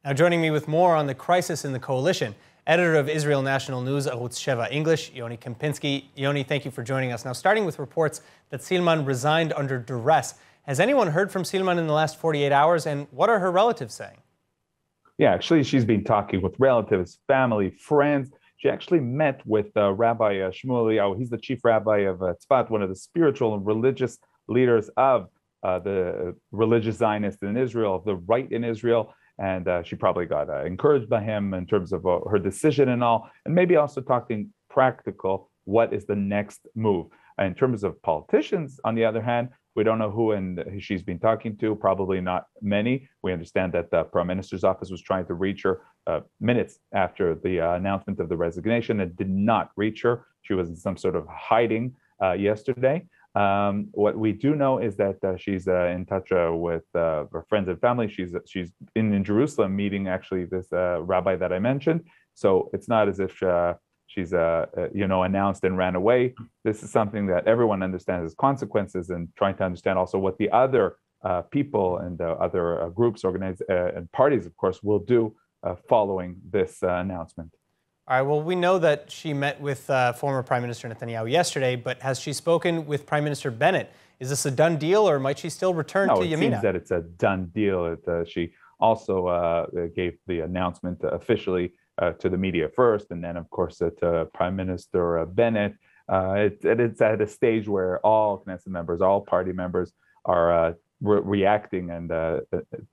Now joining me with more on the crisis in the coalition, editor of Israel National News, Arutz-Sheva English, Yoni Kempinski. Yoni, thank you for joining us. Now, starting with reports that Silman resigned under duress. Has anyone heard from Silman in the last 48 hours, and what are her relatives saying? Yeah, actually, she's been talking with relatives, family, friends. She actually met with Rabbi Shmuel Eliyahu. He's the chief rabbi of Tzfat, one of the spiritual and religious leaders of the religious Zionists in Israel, of the right in Israel. And she probably got encouraged by him in terms of her decision and all, and maybe also talking practical, what is the next move? In terms of politicians, on the other hand, we don't know who she's been talking to, probably not many. We understand that the Prime Minister's office was trying to reach her minutes after the announcement of the resignation and did not reach her. She was in some sort of hiding yesterday. What we do know is that she's in touch with her friends and family. She's in Jerusalem meeting actually this rabbi that I mentioned. So it's not as if she's announced and ran away. This is something that everyone understands as consequences, and trying to understand also what the other people and other groups, and parties, of course, will do following this announcement. All right, well, we know that she met with former Prime Minister Netanyahu yesterday, but has she spoken with Prime Minister Bennett? Is this a done deal, or might she still return to Yamina? It seems that it's a done deal. She also gave the announcement officially to the media first, and then, of course, to Prime Minister Bennett. It's at a stage where all Knesset members, all party members are reacting and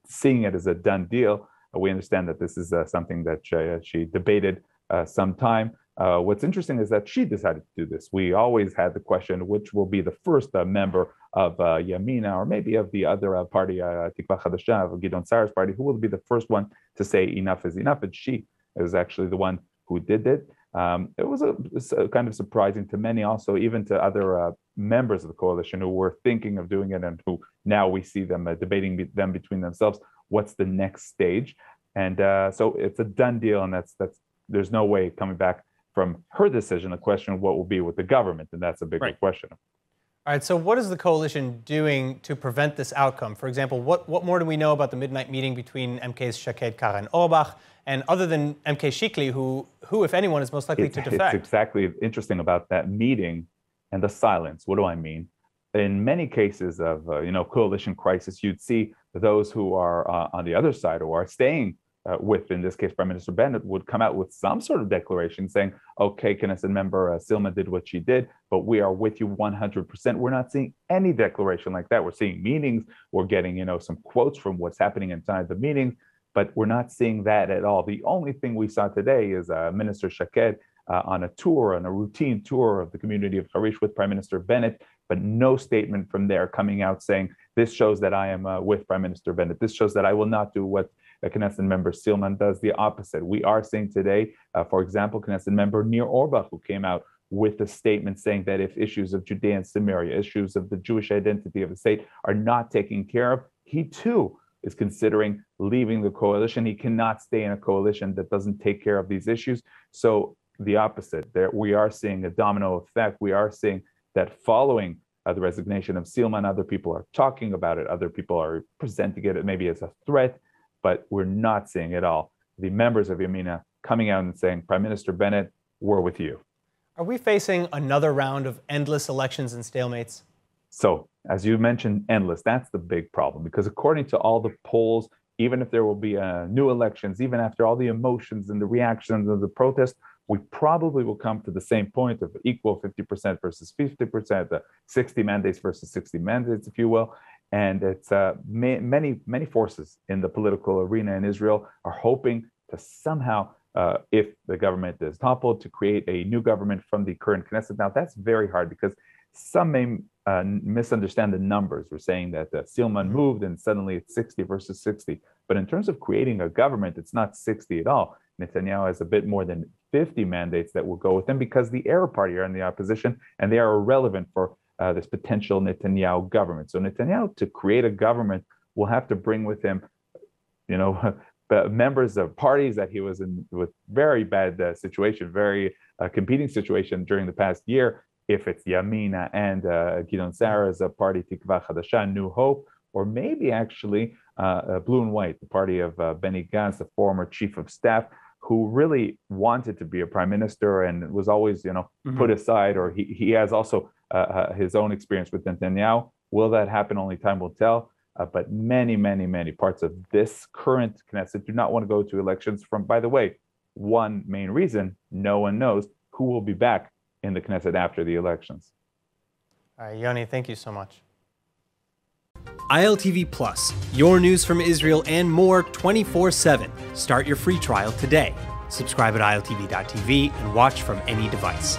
seeing it as a done deal. We understand that this is something that she debated some time. What's interesting is that she decided to do this. We always had the question, which will be the first member of Yamina, or maybe of the other party, Tikva Chadasha, of Gideon Sar's party, who will be the first one to say enough is enough. And she is actually the one who did it. It was kind of surprising to many, also even to other members of the coalition who were thinking of doing it, and who now we see them debating them between themselves. What's the next stage? And so it's a done deal, and there's no way coming back from her decision. The question of what will be with the government, and that's a bigger question. All right, so what is the coalition doing to prevent this outcome? For example, what more do we know about the midnight meeting between MKs Shaked, Kara, and Orbach, and other than MK Shikli, who, if anyone, is most likely to defect? It's exactly interesting about that meeting and the silence. What do I mean? In many cases of coalition crisis, you'd see those who are on the other side, or are staying with, in this case, Prime Minister Bennett, would come out with some sort of declaration saying, okay, Knesset member Silman did what she did, but we are with you 100%. We're not seeing any declaration like that. We're seeing meetings. We're getting, some quotes from what's happening inside the meetings, but we're not seeing that at all. The only thing we saw today is Minister Shaked on a routine tour of the community of Harish with Prime Minister Bennett, but no statement from there coming out saying, this shows that I am with Prime Minister Bennett. This shows that I will not do what Knesset member Silman does. The opposite. We are seeing today, for example, Knesset member Nir Orbach, who came out with a statement saying that if issues of Judea and Samaria, issues of the Jewish identity of the state are not taken care of, he too is considering leaving the coalition. He cannot stay in a coalition that doesn't take care of these issues. So the opposite. There, we are seeing a domino effect. We are seeing that following the resignation of Silman, other people are talking about it. Other people are presenting it maybe as a threat, but we're not seeing it all. The members of Yamina coming out and saying, Prime Minister Bennett, we're with you. Are we facing another round of endless elections and stalemates? So, as you mentioned, endless. That's the big problem, because according to all the polls, even if there will be new elections, even after all the emotions and the reactions and the protests, we probably will come to the same point of equal 50% versus 50%, 60 mandates versus 60 mandates, if you will. And it's many forces in the political arena in Israel are hoping to somehow, if the government is toppled, to create a new government from the current Knesset. Now, that's very hard, because some may misunderstand the numbers. We're saying that Silman moved and suddenly it's 60 versus 60. But in terms of creating a government, it's not 60 at all. Netanyahu has a bit more than 50 mandates that will go with him, because the Arab Party are in the opposition and they are irrelevant for this potential Netanyahu government. So Netanyahu, to create a government, will have to bring with him, members of parties that he was in with very bad situation, very competing situation during the past year. If it's Yamina and Gideon Sar's party, Tikva Chadasha, New Hope, or maybe actually Blue and White, the party of Benny Gantz, the former chief of staff, who really wanted to be a prime minister and was always, put aside, or he has also his own experience with Netanyahu. Will that happen? Only time will tell. But many, many, many parts of this current Knesset do not want to go to elections from, by the way, one main reason: no one knows who will be back in the Knesset after the elections. All right, Yoni, thank you so much. ILTV Plus, your news from Israel and more 24/7. Start your free trial today. Subscribe at iltv.tv and watch from any device.